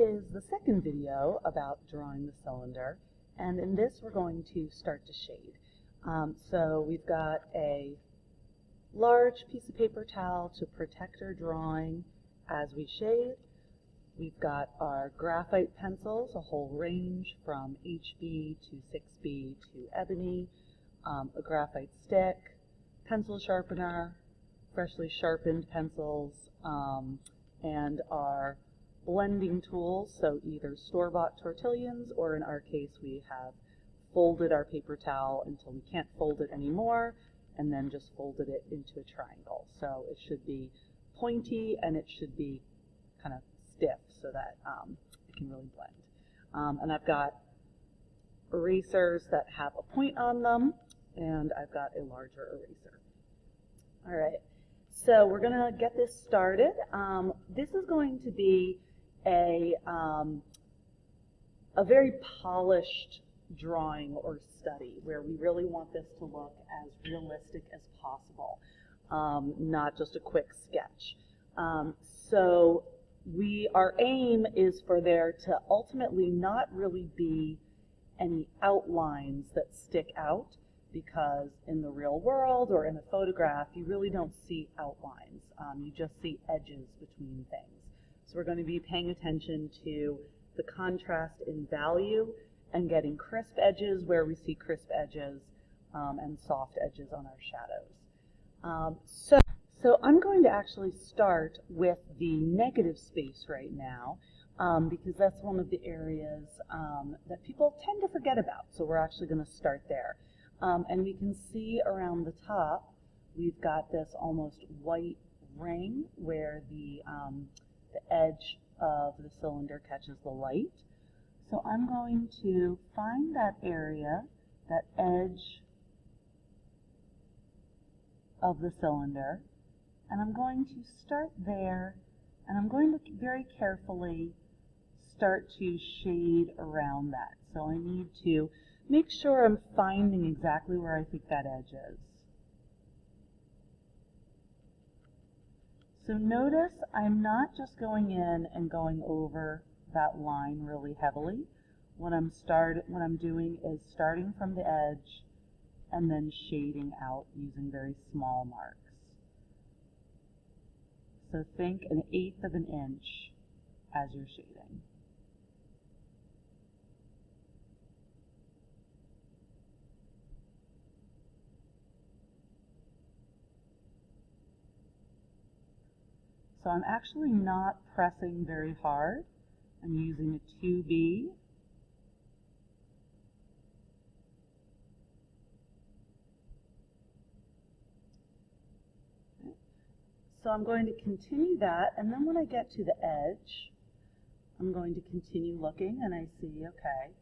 is the second video about drawing the cylinder, and in this we're going to start to shade. So we've got a large piece of paper towel to protect our drawing as we shade. We've got our graphite pencils, a whole range from HB to 6B to ebony, a graphite stick, pencil sharpener, freshly sharpened pencils, and our blending tools, so either store-bought tortillions, or in our case we have folded our paper towel until we can't fold it anymore, and then just folded it into a triangle. So it should be pointy and it should be kind of stiff so that it can really blend. And I've got erasers that have a point on them, and I've got a larger eraser. All right, so we're going to get this started. This is going to be a very polished drawing or study where we really want this to look as realistic as possible, not just a quick sketch. So our aim is for there to ultimately not really be any outlines that stick out, because in the real world or in a photograph you really don't see outlines. You just see edges between things. So we're going to be paying attention to the contrast in value and getting crisp edges where we see crisp edges, and soft edges on our shadows. So I'm going to actually start with the negative space right now, because that's one of the areas that people tend to forget about. So we're actually going to start there. And we can see around the top we've got this almost white ring where the edge of the cylinder catches the light. So I'm going to find that area, that edge of the cylinder, and I'm going to start there, and I'm going to very carefully start to shade around that. So I need to make sure I'm finding exactly where I think that edge is. So notice I'm not just going in and going over that line really heavily. What I'm doing is starting from the edge and then shading out using very small marks. So think 1/8 of an inch as you're shading. So I'm actually not pressing very hard. I'm using a 2B. So I'm going to continue that, and then when I get to the edge, I'm going to continue looking, and I see, okay,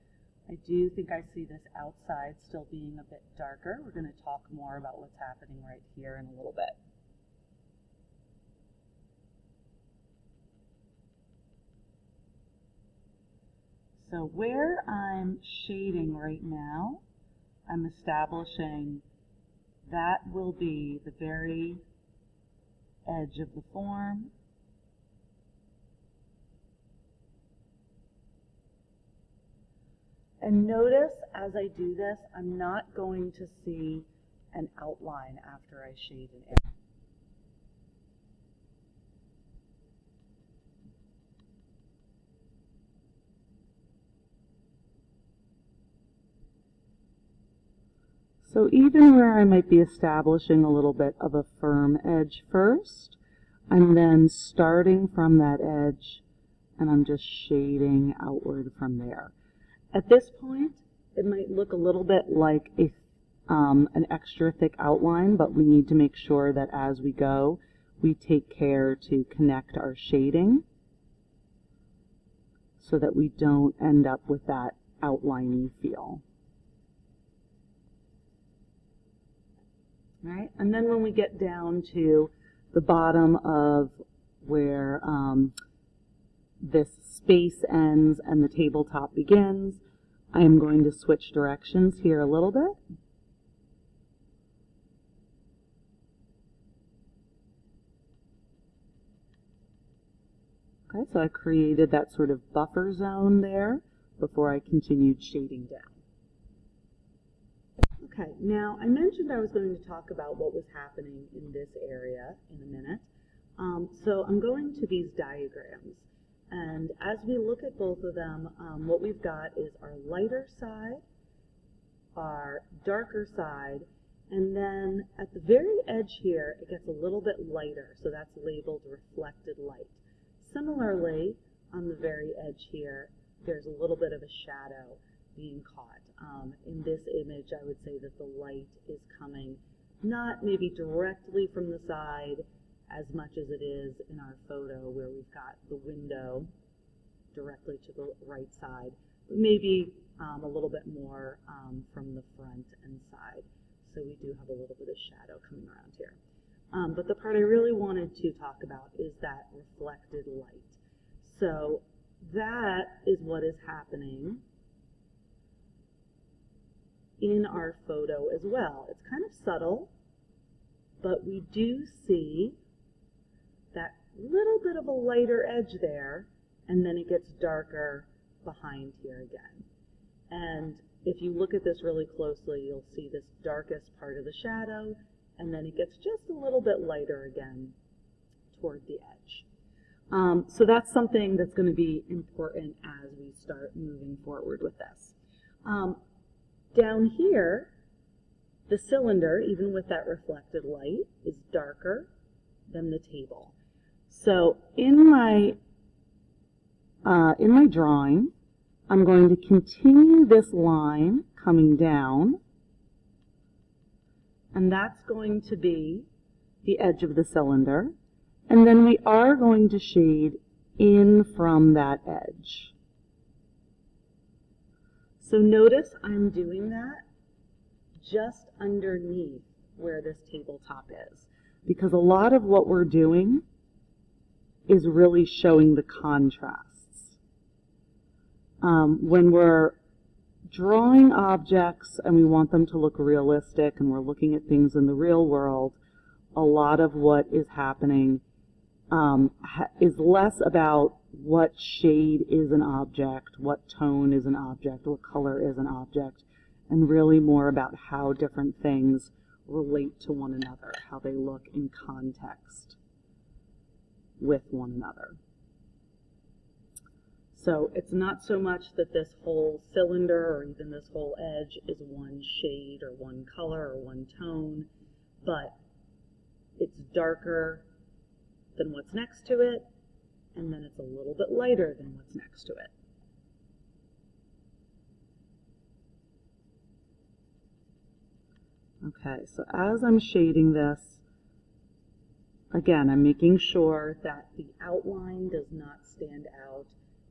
I do think I see this outside still being a bit darker. We're going to talk more about what's happening right here in a little bit. So where I'm shading right now, I'm establishing that will be the very edge of the form. And notice as I do this, I'm not going to see an outline after I shade an area. So even where I might be establishing a little bit of a firm edge first, I'm then starting from that edge and I'm just shading outward from there. At this point, it might look a little bit like an extra thick outline, but we need to make sure that as we go, we take care to connect our shading so that we don't end up with that outliney feel. Right? And then when we get down to the bottom of where this space ends and the tabletop begins, I am going to switch directions here a little bit. Okay, so I created that sort of buffer zone there before I continued shading down. Okay, now I mentioned I was going to talk about what was happening in this area in a minute. So I'm going to these diagrams, and as we look at both of them, what we've got is our lighter side, our darker side, and then at the very edge here it gets a little bit lighter, so that's labeled reflected light. Similarly, on the very edge here, there's a little bit of a shadow being caught. In this image, I would say that the light is coming not maybe directly from the side as much as it is in our photo where we've got the window directly to the right side, but maybe a little bit more from the front and side. So we do have a little bit of shadow coming around here. But the part I really wanted to talk about is that reflected light. So that is what is happening in our photo as well. It's kind of subtle, but we do see that little bit of a lighter edge there, and then it gets darker behind here again. And if you look at this really closely, you'll see this darkest part of the shadow, and then it gets just a little bit lighter again toward the edge. So that's something that's going to be important as we start moving forward with this. Down here, the cylinder, even with that reflected light, is darker than the table. So in my drawing, I'm going to continue this line coming down, and that's going to be the edge of the cylinder, and then we are going to shade in from that edge. So notice I'm doing that just underneath where this tabletop is, because a lot of what we're doing is really showing the contrasts. When we're drawing objects and we want them to look realistic and we're looking at things in the real world, a lot of what is happening is less about what shade is an object, what tone is an object, what color is an object, and really more about how different things relate to one another, how they look in context with one another. So it's not so much that this whole cylinder or even this whole edge is one shade or one color or one tone, but it's darker than what's next to it, and then it's a little bit lighter than what's next to it. Okay, so as I'm shading this, again, I'm making sure that the outline does not stand out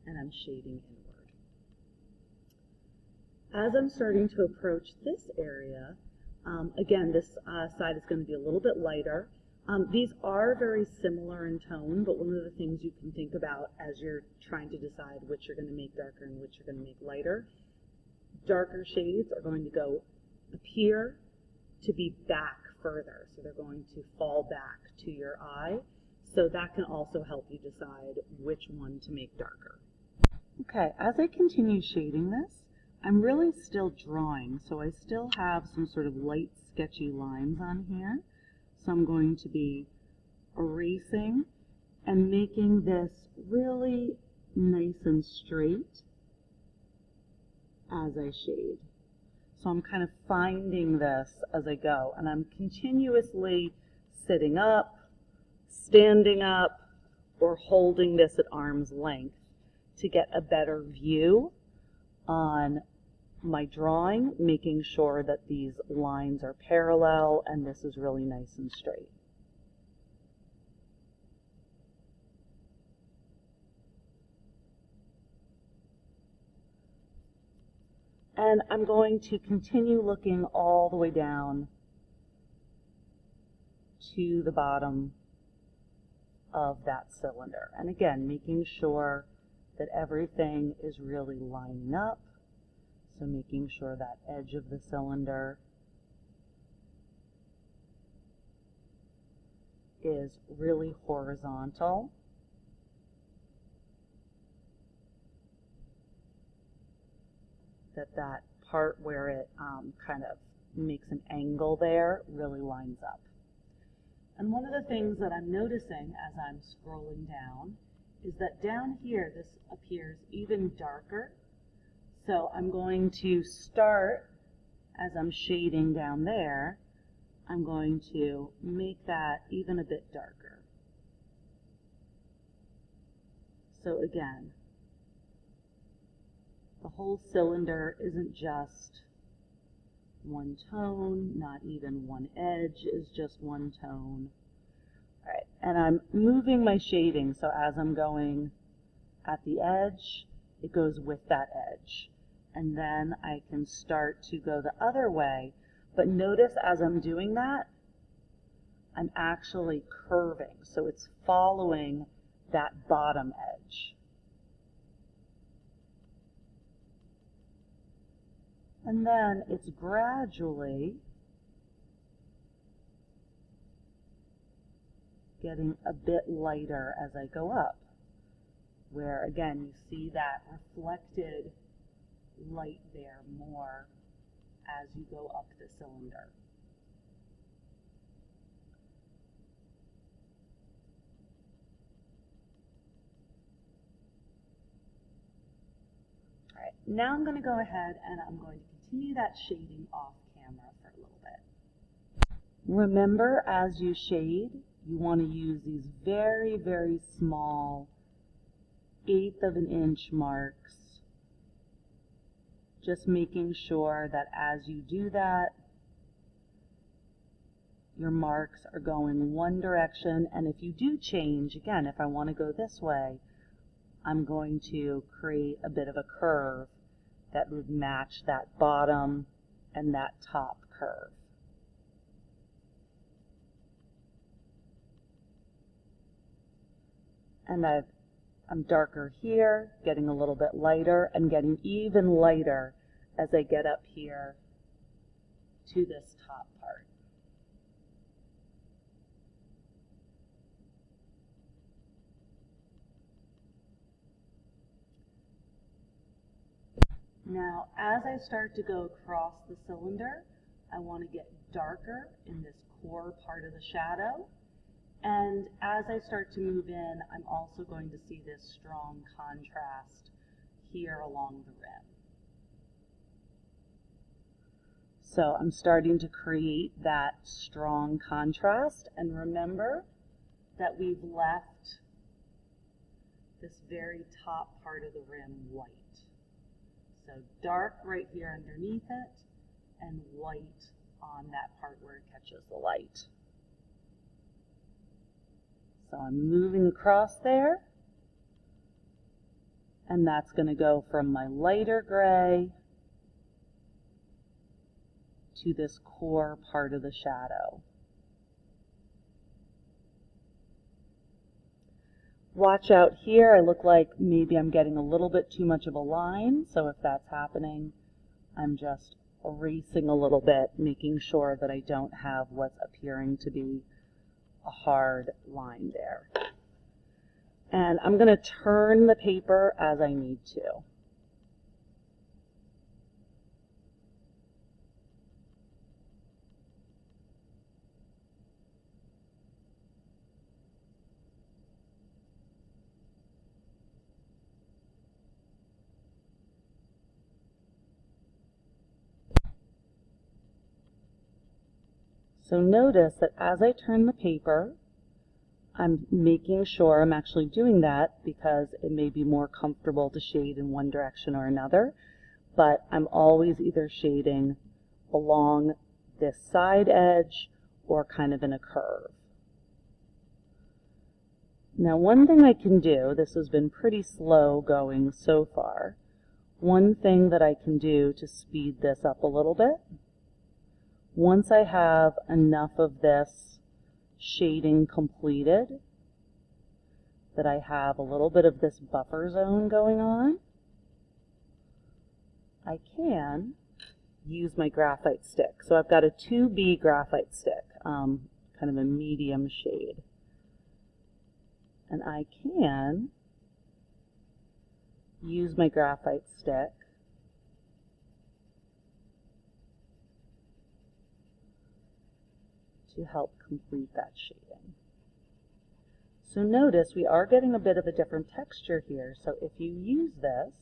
and I'm shading inward. As I'm starting to approach this area, again, this side is going to be a little bit lighter. These are very similar in tone, but one of the things you can think about as you're trying to decide which you're going to make darker and which you're going to make lighter, darker shades are going to appear to be back further, so they're going to fall back to your eye, so that can also help you decide which one to make darker. Okay, as I continue shading this, I'm really still drawing, so I still have some sort of light sketchy lines on here. So I'm going to be erasing and making this really nice and straight as I shade. So I'm kind of finding this as I go, and I'm continuously sitting up, standing up, or holding this at arm's length to get a better view on my drawing, making sure that these lines are parallel and this is really nice and straight. And I'm going to continue looking all the way down to the bottom of that cylinder. And again, making sure that everything is really lining up. So making sure that edge of the cylinder is really horizontal. that part where it kind of makes an angle there really lines up. And one of the things that I'm noticing as I'm scrolling down is that down here this appears even darker. So I'm going to start, as I'm shading down there, I'm going to make that even a bit darker. So again, the whole cylinder isn't just one tone, not even one edge is just one tone. All right, and I'm moving my shading, so as I'm going at the edge, it goes with that edge. And then I can start to go the other way, but notice as I'm doing that, I'm actually curving, so it's following that bottom edge. And then it's gradually getting a bit lighter as I go up, where again you see that reflected light there more as you go up the cylinder. All right, now I'm going to go ahead and I'm going to continue that shading off camera for a little bit. Remember, as you shade, you want to use these very, very small 1/8 of an inch marks, just making sure that as you do that, your marks are going one direction, and if you do change, again, if I want to go this way, I'm going to create a bit of a curve that would match that bottom and that top curve. And I'm darker here, getting a little bit lighter, and getting even lighter as I get up here to this top part. Now, as I start to go across the cylinder, I want to get darker in this core part of the shadow. And as I start to move in, I'm also going to see this strong contrast here along the rim. So I'm starting to create that strong contrast, and remember that we've left this very top part of the rim white. So dark right here underneath it, and white on that part where it catches the light. So I'm moving across there, and that's going to go from my lighter gray to this core part of the shadow. Watch out here, I look like maybe I'm getting a little bit too much of a line, so if that's happening, I'm just erasing a little bit, making sure that I don't have what's appearing to be a hard line there. And I'm going to turn the paper as I need to. So notice that as I turn the paper, I'm making sure I'm actually doing that because it may be more comfortable to shade in one direction or another, but I'm always either shading along this side edge or kind of in a curve. Now one thing I can do, this has been pretty slow going so far, one thing that I can do to speed this up a little bit, once I have enough of this shading completed, that I have a little bit of this buffer zone going on, I can use my graphite stick. So I've got a 2B graphite stick, kind of a medium shade. And I can use my graphite stick to help complete that shading. So notice we are getting a bit of a different texture here. So if you use this,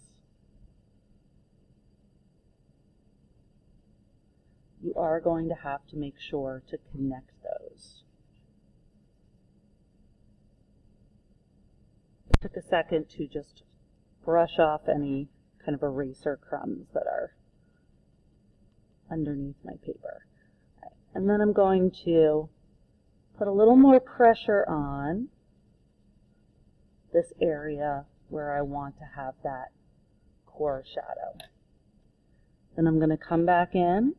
you are going to have to make sure to connect those. It took a second to just brush off any kind of eraser crumbs that are underneath my paper. Right. And then I'm going to put a little more pressure on this area where I want to have that core shadow. Then I'm going to come back in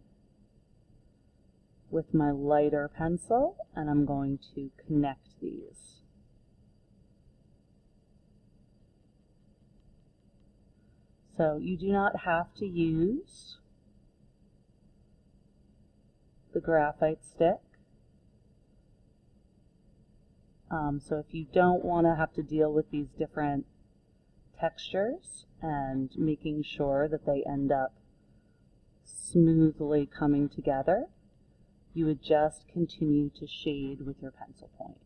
with my lighter pencil and I'm going to connect these. So you do not have to use the graphite stick. So if you don't want to have to deal with these different textures and making sure that they end up smoothly coming together, you would just continue to shade with your pencil point.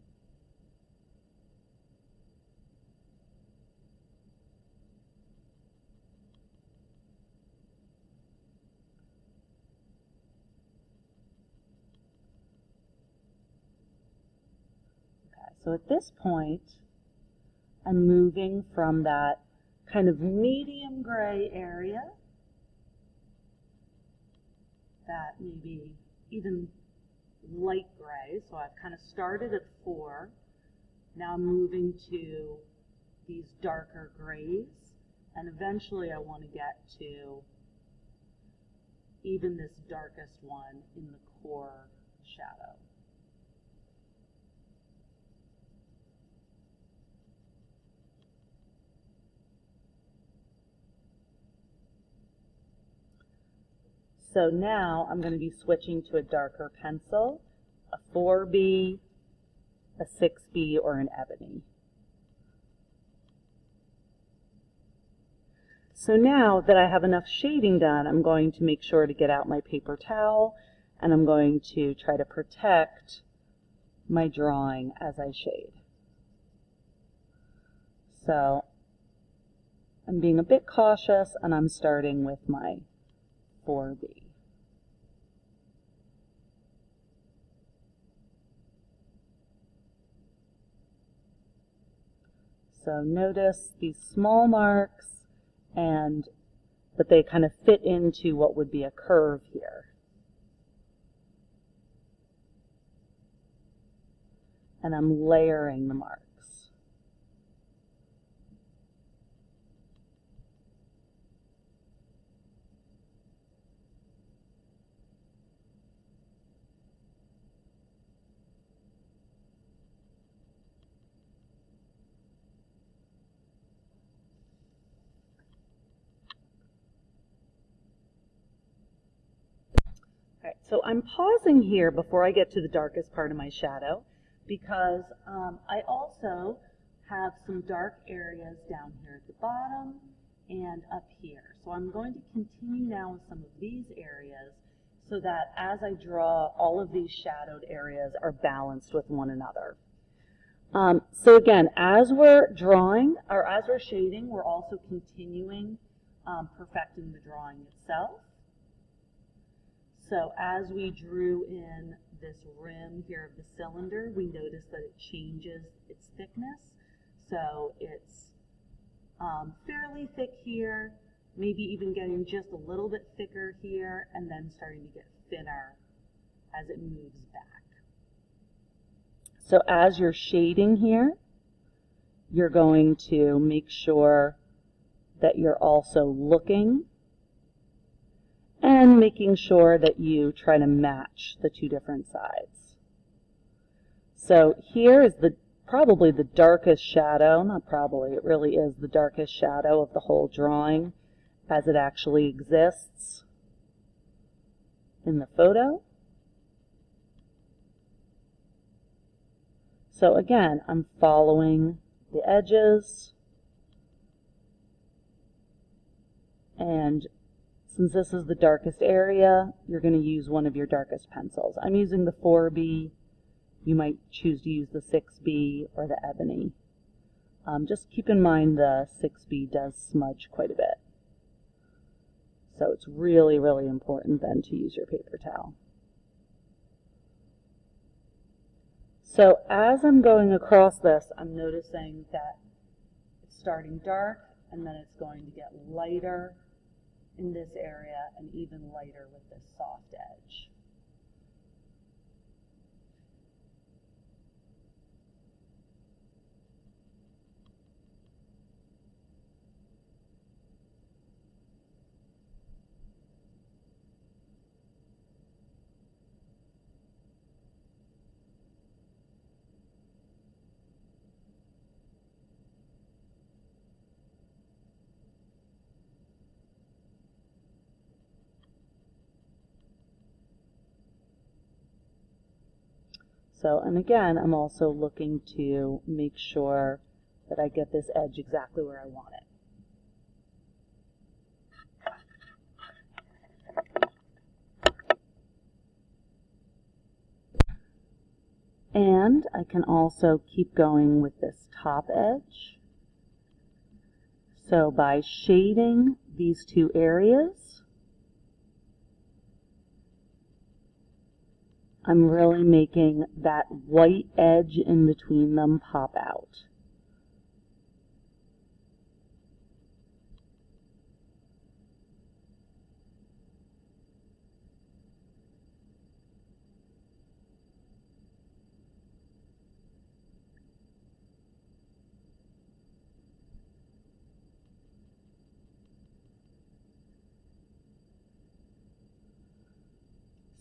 So at this point, I'm moving from that kind of medium gray area, that maybe even light gray. So I've kind of started at 4, now I'm moving to these darker grays, and eventually I want to get to even this darkest one in the core shadow. So now I'm going to be switching to a darker pencil, a 4B, a 6B, or an ebony. So now that I have enough shading done, I'm going to make sure to get out my paper towel and I'm going to try to protect my drawing as I shade. So I'm being a bit cautious and I'm starting with my 4B. So notice these small marks, but they kind of fit into what would be a curve here. And I'm layering the marks. So I'm pausing here before I get to the darkest part of my shadow because I also have some dark areas down here at the bottom and up here. So I'm going to continue now with some of these areas so that as I draw, all of these shadowed areas are balanced with one another. So again, as we're drawing, or as we're shading, we're also continuing perfecting the drawing itself. So as we drew in this rim here of the cylinder, we noticed that it changes its thickness. So it's fairly thick here, maybe even getting just a little bit thicker here, and then starting to get thinner as it moves back. So as you're shading here, you're going to make sure that you're also looking and making sure that you try to match the two different sides. So here is probably the darkest shadow, not probably, it really is the darkest shadow of the whole drawing as it actually exists in the photo. So again, I'm following the edges, and since this is the darkest area, you're going to use one of your darkest pencils. I'm using the 4B you might choose to use the 6B or the ebony. Just keep in mind the 6B does smudge quite a bit. So it's really, really important then to use your paper towel. So as I'm going across this, I'm noticing that it's starting dark and then it's going to get lighter in this area and even lighter with this soft edge. So, and again, I'm also looking to make sure that I get this edge exactly where I want it. And I can also keep going with this top edge. So by shading these two areas, I'm really making that white edge in between them pop out.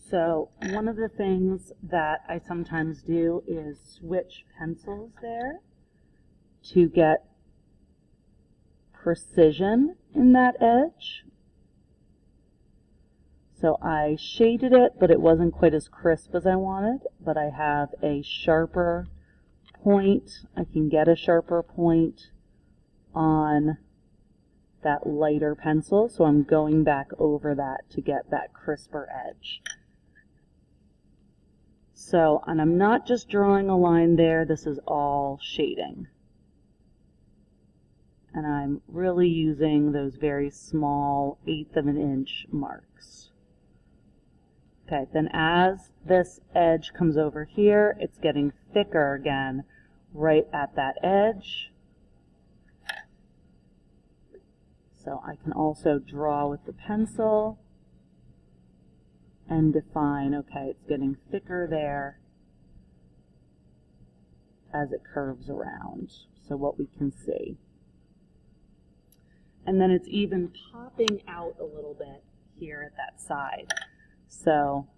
So one of the things that I sometimes do is switch pencils there to get precision in that edge. So I shaded it, but it wasn't quite as crisp as I wanted, but I have a sharper point. I can get a sharper point on that lighter pencil, so I'm going back over that to get that crisper edge. So, and I'm not just drawing a line there, this is all shading. And I'm really using those very small 1/8 of an inch marks. Okay, then as this edge comes over here, it's getting thicker again right at that edge. So I can also draw with the pencil and define, okay, it's getting thicker there as it curves around, so what we can see. And then it's even popping out a little bit here at that side. So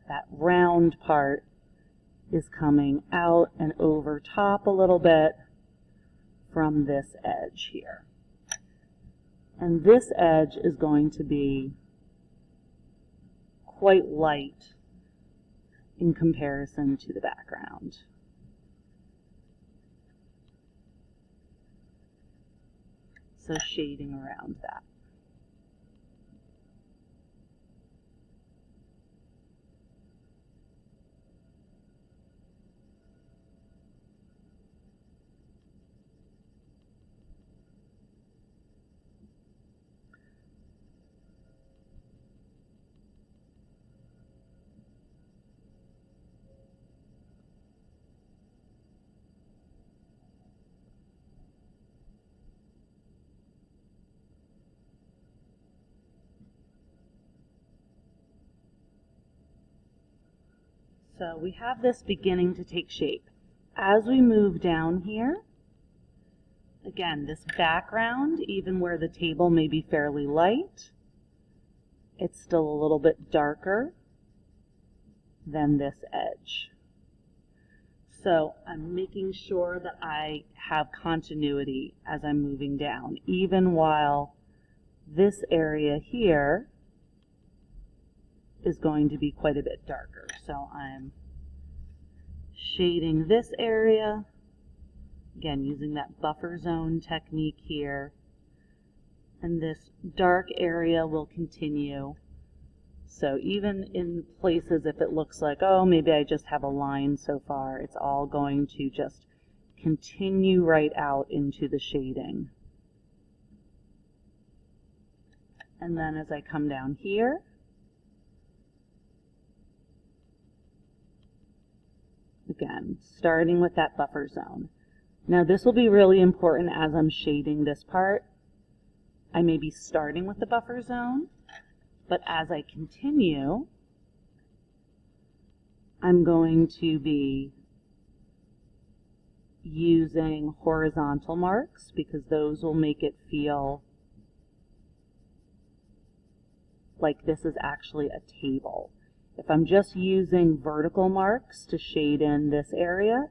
that round part is coming out and over top a little bit from this edge here. And this edge is going to be quite light in comparison to the background. So shading around that. So we have this beginning to take shape. As we move down here, again, this background, even where the table may be fairly light, it's still a little bit darker than this edge. So I'm making sure that I have continuity as I'm moving down, even while this area here is going to be quite a bit darker. So I'm shading this area, again using that buffer zone technique here, and this dark area will continue So even in places if it looks like, oh, maybe I just have a line so far, it's all going to just continue right out into the shading. And then as I come down here, again, starting with that buffer zone. Now this will be really important as I'm shading this part. I may be starting with the buffer zone, but as I continue, I'm going to be using horizontal marks because those will make it feel like this is actually a table. If I'm just using vertical marks to shade in this area,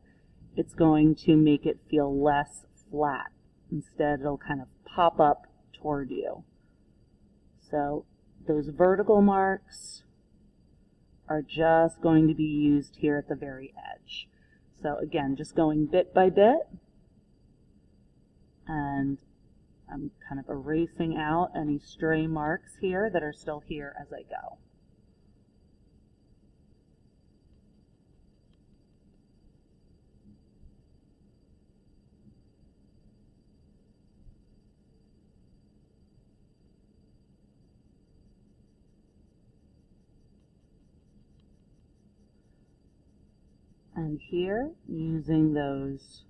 it's going to make it feel less flat. Instead, it'll kind of pop up toward you. So those vertical marks are just going to be used here at the very edge. So again, just going bit by bit, and I'm kind of erasing out any stray marks here that are still here as I go. And here, using those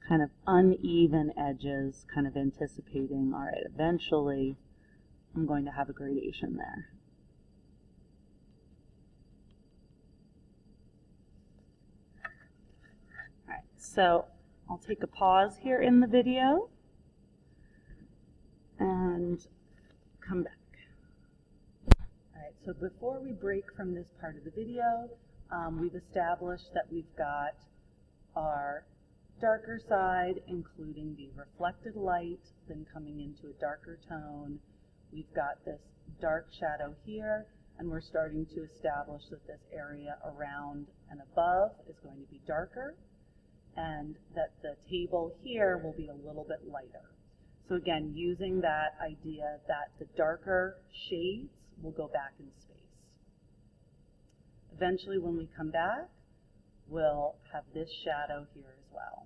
kind of uneven edges, kind of anticipating, all right, eventually I'm going to have a gradation there. All right, so I'll take a pause here in the video and come back. All right, so before we break from this part of the video, we've established that we've got our darker side, including the reflected light, then coming into a darker tone. We've got this dark shadow here, and we're starting to establish that this area around and above is going to be darker, and that the table here will be a little bit lighter. So again, using that idea that the darker shades will go back in space. Eventually, when we come back, we'll have this shadow here as well.